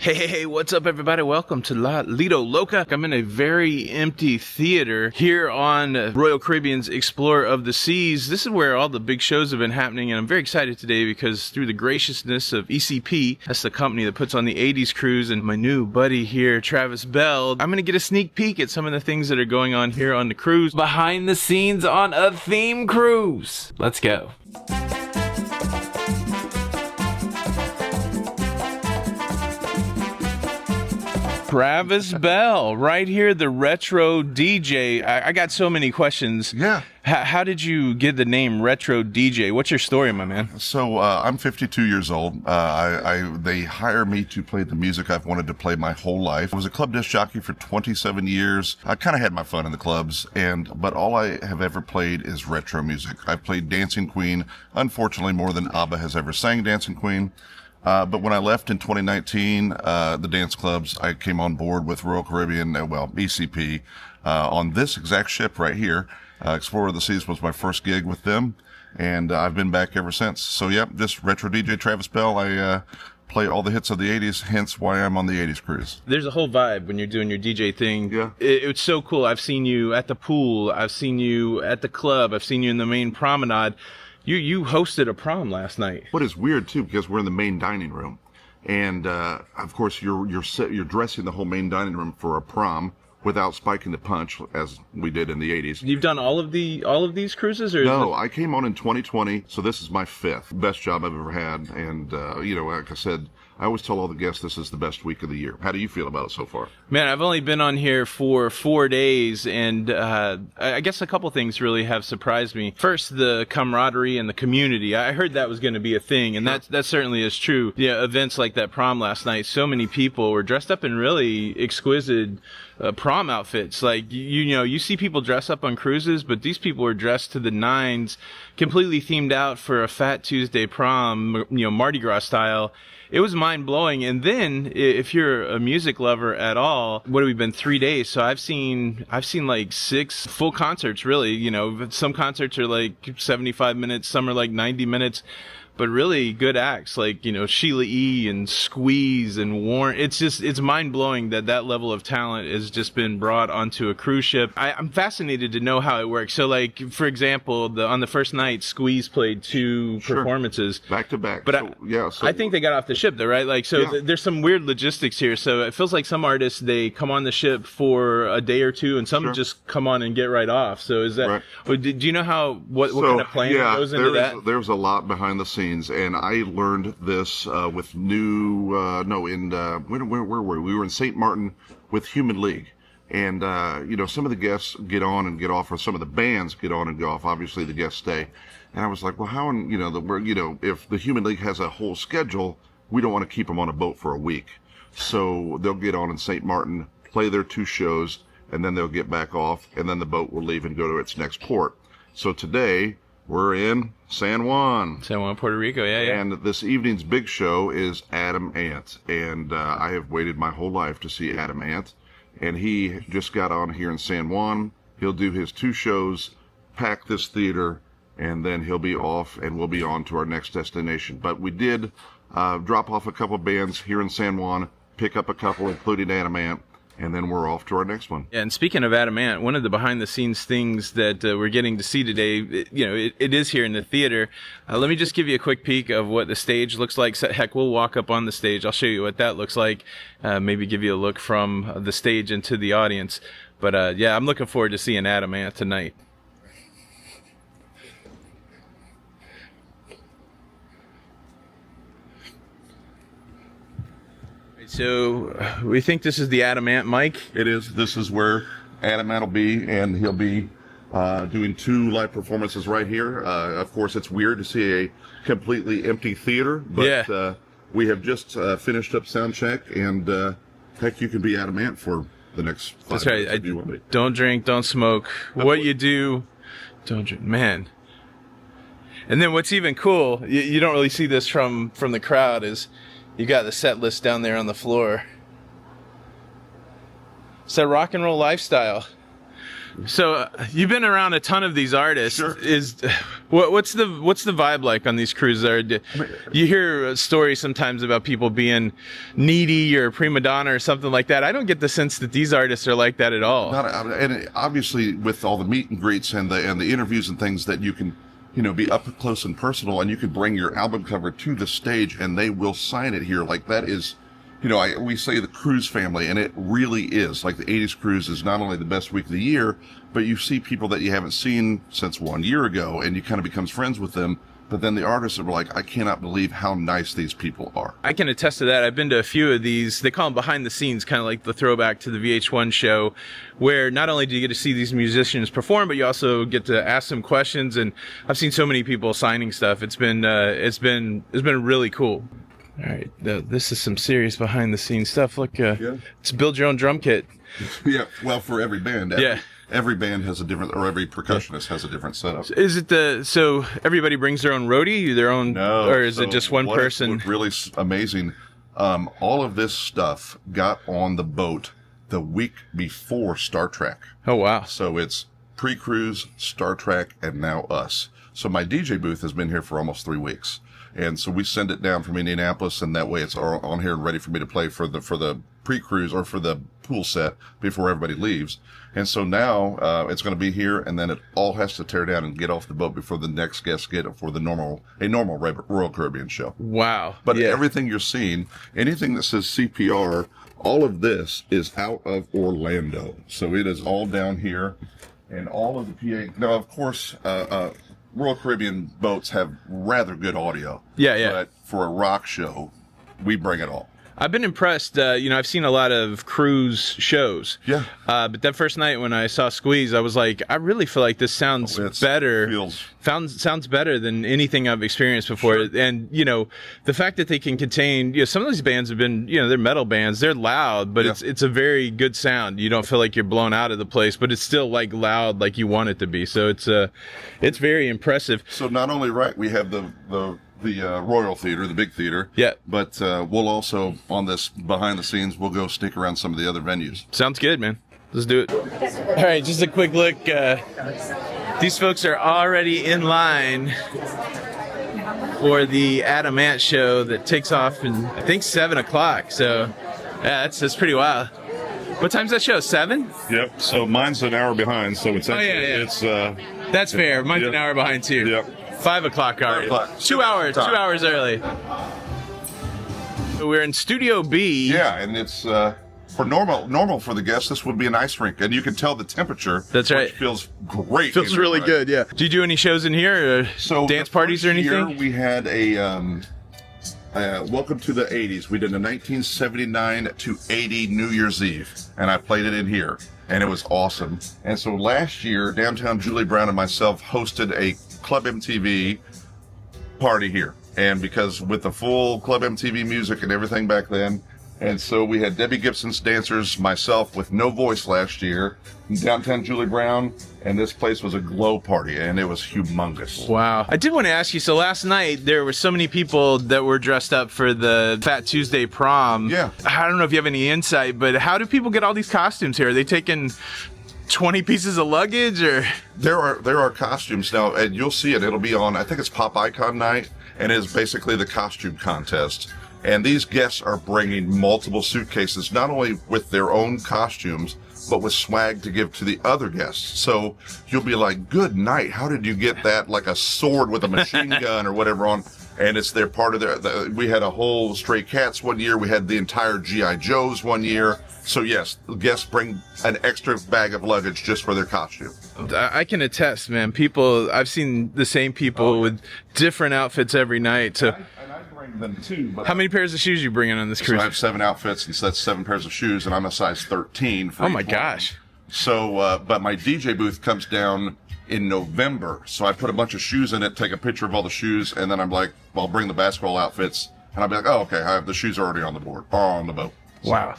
Hey, what's up, everybody? Welcome to La Lido Loca. I'm in a very empty theater here on Royal Caribbean's Explorer of the Seas. This is where all the big shows have been happening, and I'm very excited today because through the graciousness of ECP, that's the company that puts on the 80s cruise, and my new buddy here, Travis Bell, I'm going to get a sneak peek at some of the things that are going on here on the cruise. Behind the scenes on a theme cruise. Let's go. Travis Bell, right here, the Retro DJ. I got so many questions. Yeah. How did you get the name Retro DJ? What's your story, my man? So I'm 52 years old. They hire me to play the music I've wanted to play my whole life. I was a club disc jockey for 27 years. I kind of had my fun in the clubs, but all I have ever played is retro music. I've played Dancing Queen, unfortunately more than ABBA has ever sang Dancing Queen. But when I left in 2019, the dance clubs, I came on board with Royal Caribbean, ECP, on this exact ship right here. Explorer of the Seas was my first gig with them, and I've been back ever since. So, yep, just Retro DJ Travis Bell. I play all the hits of the 80s, hence why I'm on the 80s cruise. There's a whole vibe when you're doing your DJ thing. Yeah. It's so cool. I've seen you at the pool. I've seen you at the club. I've seen you in the main promenade. You hosted a prom last night. What is weird too, because we're in the main dining room, and of course you're dressing the whole main dining room for a prom without spiking the punch as we did in the 80s. You've done all of these cruises, or no? I came on in 2020, so this is my fifth. Best job I've ever had, and like I said, I always tell all the guests this is the best week of the year. How do you feel about it so far? Man, I've only been on here for 4 days, and I guess a couple things really have surprised me. First, the camaraderie and the community. I heard that was going to be a thing, and that certainly is true. Yeah, events like that prom last night, so many people were dressed up in really exquisite prom outfits. Like, you see people dress up on cruises, but these people were dressed to the nines, completely themed out for a Fat Tuesday prom, Mardi Gras style. It was mind-blowing. And then if you're a music lover at all, what have we been, 3 days? So I've seen like 6 full concerts, really. Some concerts are like 75 minutes, some are like 90 minutes. But really good acts like, Sheila E. and Squeeze and Warren. It's mind-blowing that level of talent has just been brought onto a cruise ship. I'm fascinated to know how it works. So, like, for example, on the first night, Squeeze played 2 performances. Back to back. But so I think they got off the ship, though, right? Like, so yeah. There's some weird logistics here. So it feels like some artists, they come on the ship for a day or two, and some just come on and get right off. So is that, right. Do you know what kind of planning goes into that? There's a lot behind the scenes. And I learned this with where were we? We were in St. Martin with Human League. And, some of the guests get on and get off, or some of the bands get on and get off. Obviously, the guests stay. And I was like, well, how, if the Human League has a whole schedule, we don't want to keep them on a boat for a week. So they'll get on in St. Martin, play their 2 shows, and then they'll get back off, and then the boat will leave and go to its next port. So today, we're in San Juan, Puerto Rico, yeah. And this evening's big show is Adam Ant. And I have waited my whole life to see Adam Ant. And he just got on here in San Juan. He'll do his 2 shows, pack this theater, and then he'll be off, and we'll be on to our next destination. But we did drop off a couple bands here in San Juan, pick up a couple, including Adam Ant. And then we're off to our next one. Yeah, and speaking of Adam Ant, one of the behind-the-scenes things that we're getting to see today, it is here in the theater. Let me just give you a quick peek of what the stage looks like. So, heck, we'll walk up on the stage. I'll show you what that looks like. Maybe give you a look from the stage into the audience. But, I'm looking forward to seeing Adam Ant tonight. So we think this is the Adam Ant mic. It is. This is where Adam Ant will be, and he'll be doing 2 live performances right here. Of course, it's weird to see a completely empty theater, but we have just finished up sound check, and heck, you can be Adam Ant for the next 5 That's right. minutes if you want to be. Don't drink, don't smoke. What you do, don't drink. Man. And then what's even cool, you don't really see this from the crowd, is you got the set list down there on the floor. It's that rock and roll lifestyle. So you've been around a ton of these artists. Sure. What's the vibe like on these cruises? You hear stories sometimes about people being needy or prima donna or something like that. I don't get the sense that these artists are like that at all. And obviously, with all the meet and greets and the interviews and things that you can, be up close and personal, and you can bring your album cover to the stage and they will sign it here. Like that is, we say the cruise family, and it really is. Like the 80s cruise is not only the best week of the year, but you see people that you haven't seen since 1 year ago, and you kind of becomes friends with them. But then the artists are like, I cannot believe how nice these people are. I can attest to that. I've been to a few of these. They call them behind the scenes, kind of like the throwback to the VH1 show, where not only do you get to see these musicians perform, but you also get to ask them questions. And I've seen so many people signing stuff. It's been really cool. All right, this is some serious behind the scenes stuff. Look, it's build your own drum kit. Yeah, well, for every band. Yeah. Every band has a different, or every percussionist has a different setup. Is it so everybody brings their own roadie, or is it just one person? What's really amazing, all of this stuff got on the boat the week before Star Trek. Oh, wow. So it's pre-cruise, Star Trek, and now us. So my DJ booth has been here for almost 3 weeks. And so we send it down from Indianapolis, and that way it's all on here and ready for me to play for the pre-cruise or for the pool set before everybody leaves. And so now it's going to be here, and then it all has to tear down and get off the boat before the next guests get it for a normal Royal Caribbean show. Wow. But everything you're seeing, anything that says CPR, all of this is out of Orlando. So it is all down here, and all of the PA. Now, of course, Royal Caribbean boats have rather good audio. Yeah. But for a rock show, we bring it all. I've been impressed. I've seen a lot of cruise shows. Yeah. But that first night when I saw Squeeze, I was like, I really feel like this sounds better. Sounds better than anything I've experienced before. Sure. And, the fact that they can contain, some of these bands have been, they're metal bands. They're loud, but it's a very good sound. You don't feel like you're blown out of the place, but it's still like loud like you want it to be. So it's very impressive. So not only we have the Royal Theater, the big theater. Yeah. But we'll also, on this behind the scenes, we'll go sneak around some of the other venues. Sounds good, man. Let's do it. All right, just a quick look. These folks are already in line for the Adam Ant show that takes off in, I think, 7 o'clock. So, yeah, that's pretty wild. What time's that show? 7? Yep. So mine's an hour behind. So it's It's that's fair. Mine's an hour behind too. Yep. 5 o'clock already. 5 o'clock. 2 hours. 2 hours early. We're in Studio B. Yeah, and it's for normal for the guests. This would be an ice rink, and you can tell the temperature. That's right. Which feels great. Feels really good. Yeah. Do you do any shows in here, or dance parties or anything? Here we had a Welcome to the 80s. We did a 1979 to 80 New Year's Eve, and I played it in here, and it was awesome. And so last year, Downtown Julie Brown and myself hosted a Club MTV party here. And because with the full Club MTV music and everything back then, and so we had Debbie Gibson's dancers, myself with no voice last year, Downtown Julie Brown, and this place was a glow party, and it was humongous. Wow. I did want to ask you, so last night there were so many people that were dressed up for the Fat Tuesday prom. Yeah. I don't know if you have any insight, but how do people get all these costumes here? Are they taking 20 pieces of luggage, or? There are costumes now, and you'll see it. It'll be on, I think it's Pop Icon Night, and it is basically the costume contest. And these guests are bringing multiple suitcases, not only with their own costumes, but with swag to give to the other guests. So you'll be like, good night. How did you get that? Like a sword with a machine gun or whatever on. And it's their part of their, we had a whole Stray Cats one year. We had the entire G.I. Joes one year. So yes, guests bring an extra bag of luggage just for their costume. I can attest, man. I've seen the same people with different outfits every night. So. And I bring them too. But how many pairs of shoes are you bringing on this cruise? So I have 7 outfits, and so that's 7 pairs of shoes, and I'm a size 13. Oh my gosh. So, but my DJ booth comes down in November. So I put a bunch of shoes in it, take a picture of all the shoes, and then I'm like, well, I'll bring the basketball outfits. And I'll be like, oh, okay, I have the shoes already on the board, or on the boat. Wow.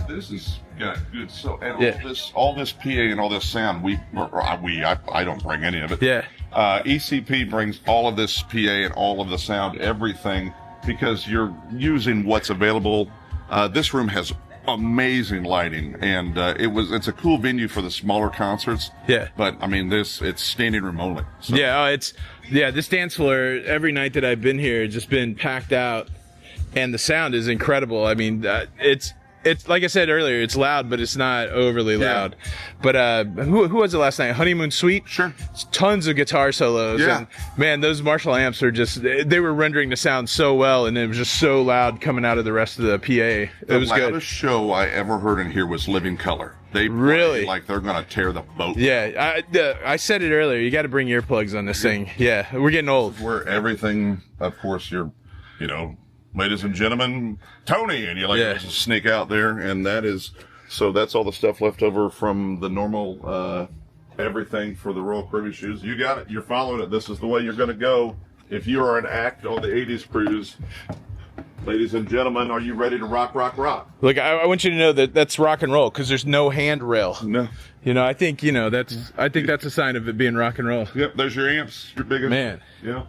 This is good. So, and all this PA and all this sound, I don't bring any of it. Yeah. ECP brings all of this PA and all of the sound, everything, because you're using what's available. This room has amazing lighting, and it's a cool venue for the smaller concerts. Yeah. But I mean, it's standing room only. So. Yeah, this dance floor every night that I've been here has just been packed out, and the sound is incredible. I mean, it's like I said earlier, it's loud, but it's not overly loud. But who was it last night? Honeymoon Suite? Sure. Tons of guitar solos. Yeah. And man, those Marshall amps are they were rendering the sound so well, and it was just so loud coming out of the rest of the PA. It was good. The loudest show I ever heard in here was Living Color. They really play like they're going to tear the boat. Yeah, I said it earlier. You got to bring earplugs on this thing. Yeah, we're getting old. Where everything, of course, ladies and gentlemen, Tony, and you just sneak out there, and that's all the stuff left over from the normal everything for the Royal Caribbean shoes. You got it. You're following it. This is the way you're going to go. If you are an act on the 80s cruise, ladies and gentlemen, are you ready to rock, rock, rock? Look, I want you to know that's rock and roll because there's no handrail. No. I think that's a sign of it being rock and roll. Yep, there's your amps, your biggest. Man. Yeah.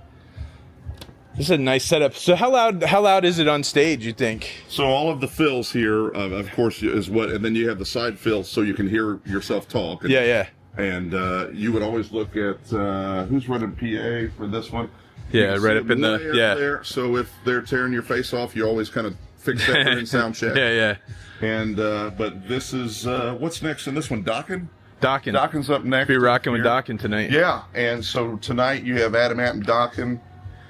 This is a nice setup. So how loud is it on stage, you think? So all of the fills here, of course, is and then you have the side fills so you can hear yourself talk. And, yeah. And you would always look at who's running PA for this one. Yeah, right up in the, there. So if they're tearing your face off, you always kind of fix that during sound check. Yeah. And, but this is, what's next in this one? Dockin'? Dockin'. Dockin's up next. Be rocking with Dockin' tonight. Yeah, and so tonight you have Adamant and Dockin'.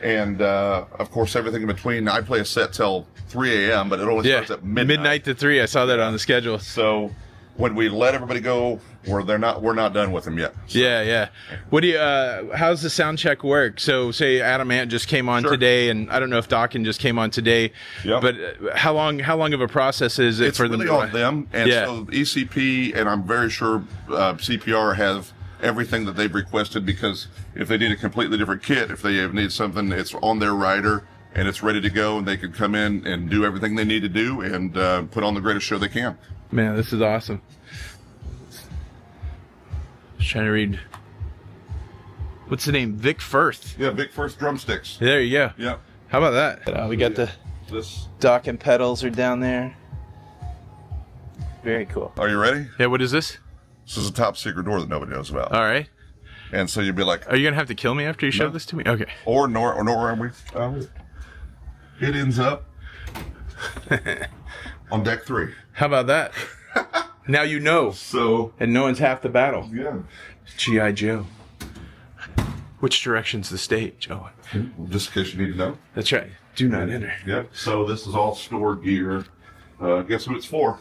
And, of course, everything in between. I play a set till 3 a.m., but it only starts at midnight. Midnight to 3. I saw that on the schedule. So when we let everybody go, we're not done with them yet. So. Yeah. What do you? How's the sound check work? So say Adamant just came on today, and I don't know if Dockin just came on today. Yep. But how long of a process is it for them? It's really on them. And so ECP, and I'm very sure CPR have everything that they've requested, because if they need a completely different kit, if they need something, it's on their rider and it's ready to go, and they can come in and do everything they need to do and put on the greatest show they can. Man, this is awesome. Just trying to read. What's the name? Vic Firth. Yeah, Vic Firth drumsticks. There you go. Yeah. How about that? We got this Dockin' pedals are down there. Very cool. Are you ready? Yeah, what is this? This is a top secret door that nobody knows about. All right. And so you'd be like, are you going to have to kill me after you show this to me? Okay. Or it ends up on deck 3. How about that? Now you know. So. And no one's half the battle. Yeah. G.I. Joe. Which direction's the stage? Oh. Just in case you need to know. That's right. Do not enter. Yep. So this is all stored gear. Guess who it's for?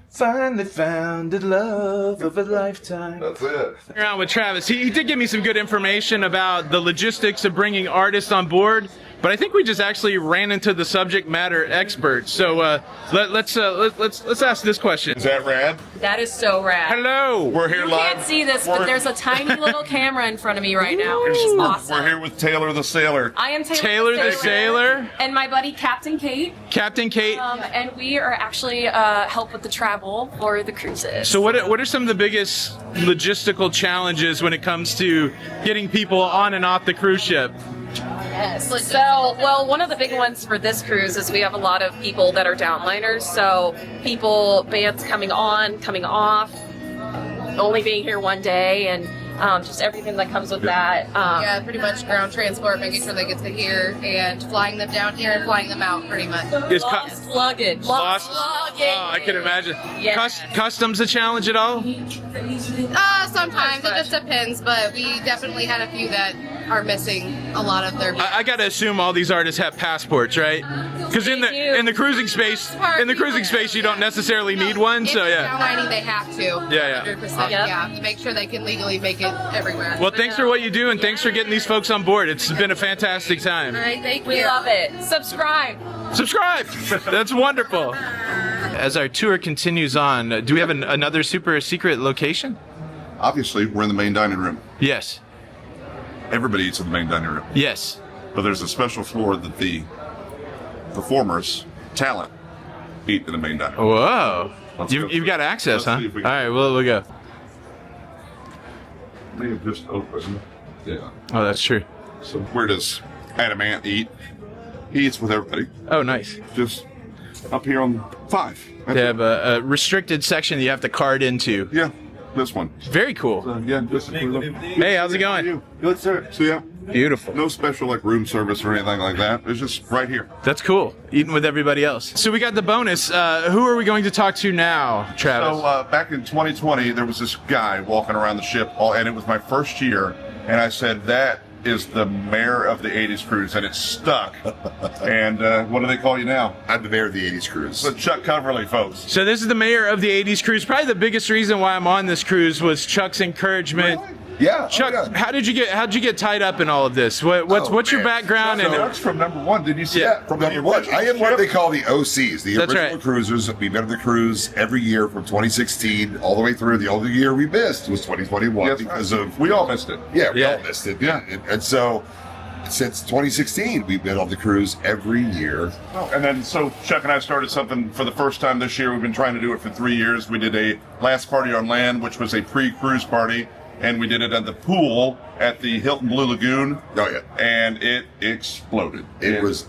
Finally found the love of a lifetime. That's it. Around with Travis. He did give me some good information about the logistics of bringing artists on board, but I think we just actually ran into the subject matter expert. So let's ask this question. Is that rad? That is so rad. Hello. We're here You live. can't see this, but there's a tiny little camera in front of me right now, which is awesome. We're here with Taylor the Sailor. I am Taylor the Sailor. And my buddy Captain Kate. Captain Kate. And we are actually help with the travel for the cruises. So what are some of the biggest logistical challenges when it comes to getting people on and off the cruise ship? Yes. So, well, one of the big ones for this cruise is we have a lot of people that are downliners. So bands coming on, coming off, only being here one day, and just everything that comes with that. Yeah, pretty much ground transport, making sure they get to here, and flying them down here and flying them out, pretty much. Lost luggage. Lost. luggage. Oh, I can imagine. Yes. Customs a challenge at all? Sometimes, it just depends, but we definitely had a few that are missing a lot of their... I gotta assume all these artists have passports, right? Because in the cruising space, you don't necessarily need one. So yeah. Downlining, they have to. Yeah. 100%. Yep. Yeah, to make sure they can legally make it everywhere. Well, thanks for what you do, and thanks for getting these folks on board. It's been a fantastic time. All right, thank you. We love it. Subscribe. Subscribe. That's wonderful. As our tour continues on, do we have another super secret location? Obviously, we're in the main dining room. Yes. Everybody eats in the main dining room. Yes. But there's a special floor that the performers, talent, eat in the main dining room. Whoa. Let's go You've got access, Let's huh? see if we All can- right, we'll go. They have just opened. Yeah. Oh, that's true. So where does Adamant eat? He eats with everybody. Oh, nice. Just up here on 5. They have a restricted section that you have to card into. Yeah, this one. Very cool. Yeah, this is Hey, how's it going? Good, sir. So yeah, Beautiful. no special like room service or anything like that. It's just right here. That's cool. Eating with everybody else. So we got the bonus. Who are we going to talk to now, Travis? So back in 2020, there was this guy walking around the ship, and it was my first year, and I said, that is the mayor of the 80s cruise, and it stuck. And what do they call you now? I'm the mayor of the 80s cruise. The Chuck Coverly, folks. So this is the mayor of the 80s cruise. Probably the biggest reason why I'm on this cruise was Chuck's encouragement. Yeah. Chuck, oh, yeah. how'd you get tied up in all of this? What's your man. background? So And that's from number 1. Did you see Yeah, that? from number 1. I am what they call the OCs, the That's original right. cruisers. We've been on the cruise every year from 2016 all the way through. The only year we missed was 2021 Yes, because of we all missed it. Yeah, we Yeah. all missed it. Yeah. And so since 2016, we've been on the cruise every year. Oh, and then so Chuck and I started something for the first time this year. We've been trying to do it for 3 years. We did a last party on land, which was a pre-cruise party, and we did it at the pool at the Hilton Blue Lagoon. Oh yeah, And it exploded.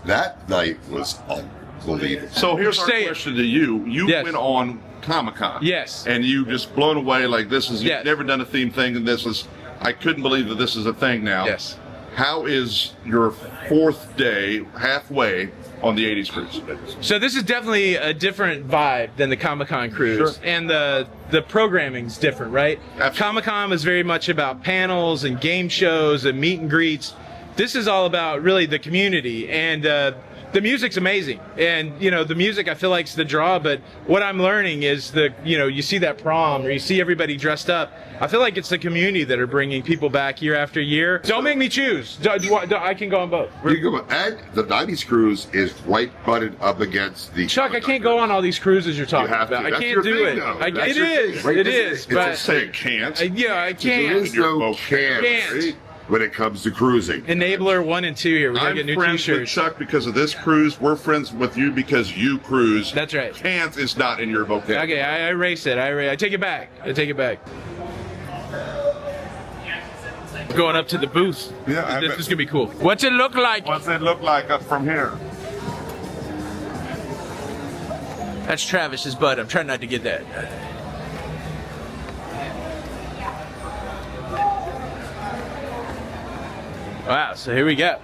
that night was unbelievable. So here's our Say it. question to you. You Yes. went on Comic-Con. Yes. And you just blown away like this is, Yes. you've never done a theme thing, and this is, I couldn't believe that this is a thing now. Yes. How is your 4th day, halfway, on the 80s cruise? So this is definitely a different vibe than the Comic-Con cruise. Sure. And the programming's different, right? Absolutely. Comic-Con is very much about panels and game shows and meet and greets. This is all about really the community, and the music's amazing. And the music I feel like is the draw, but what I'm learning is you see that prom or you see everybody dressed up. I feel like it's the community that are bringing people back year after year. Don't make me choose. I can go on both. You go, and the 90s cruise is right butted up against the Chuck, I can't go on all these cruises you're talking have to. about. I That's can't your do thing, it. though. It That's your is. thing, right? It It's- is. it's But a Say can't. I There can't. is no vocab. can't when it comes to cruising. Enabler 1 and 2 here. We gotta I'm get new friends with T-shirts. Chuck because of this cruise. We're friends with you because you cruise. That's right. Can't is not in your vocabulary. Okay, I erase it. I take it back. I take it back. Going up to the booth. Yeah, I This bet. is gonna be cool. What's it look like? What's it look like up from here? That's Travis's butt. I'm trying not to get that. Wow, so here we go.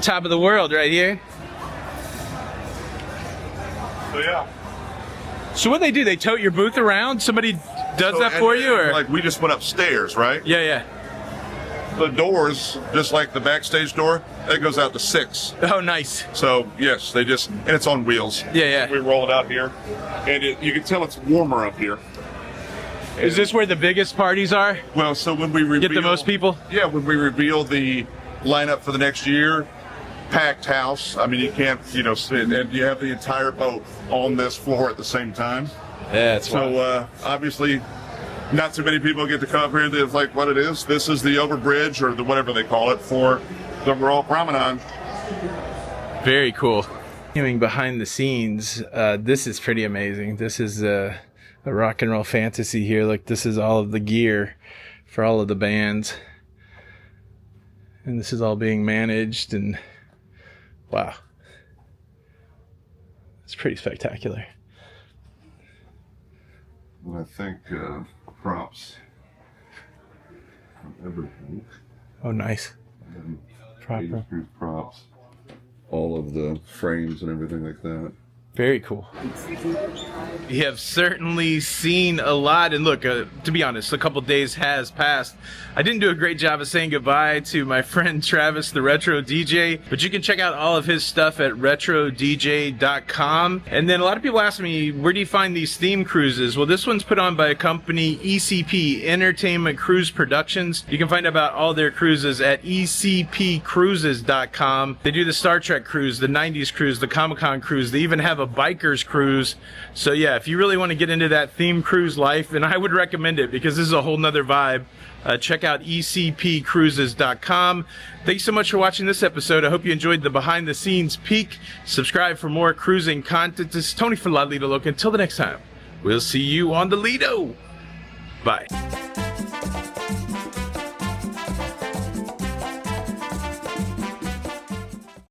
Top of the world right here. So yeah. So what they do, they tote your booth around? Somebody does So, that for and- you, or? like we just went upstairs, right? Yeah. The doors, just like the backstage door, it goes out to 6. Oh, nice. So yes, they just, and it's on wheels. Yeah. We roll it out here, and you can tell it's warmer up here. Is this where the biggest parties are? Well, so when we reveal, Get the most people? Yeah, when we reveal the lineup for the next year, packed house. I mean, you can't, sit, and you have the entire boat on this floor at the same time. Yeah, that's So obviously, not too many people get to come up here. That's like what it is. This is the overbridge or the whatever they call it for the Royal Promenade. very cool. Viewing behind the scenes, this is pretty amazing. This is a rock and roll fantasy here. Like, this is all of the gear for all of the bands. And this is all being managed, and wow. It's pretty spectacular. And I think props. Everything. Oh, nice. Proper. Props. All of the frames and everything like that. Very cool. You have certainly seen a lot, and look, to be honest, a couple days has passed. I didn't do a great job of saying goodbye to my friend Travis, the Retro DJ, but you can check out all of his stuff at RetroDJ.com. And then a lot of people ask me, where do you find these theme cruises? Well, this one's put on by a company, ECP, Entertainment Cruise Productions. You can find out about all their cruises at ecpcruises.com. They do the Star Trek cruise, the 90s cruise, the Comic-Con cruise. They even have a bikers cruise. So yeah, if you really want to get into that theme cruise life, and I would recommend it because this is a whole nother vibe, check out ecpcruises.com. Thanks so much for watching this episode. I hope you enjoyed the behind the scenes peek. Subscribe for more cruising content. This is Tony from La Lido Loca. Until the next time, we'll see you on the Lido. Bye.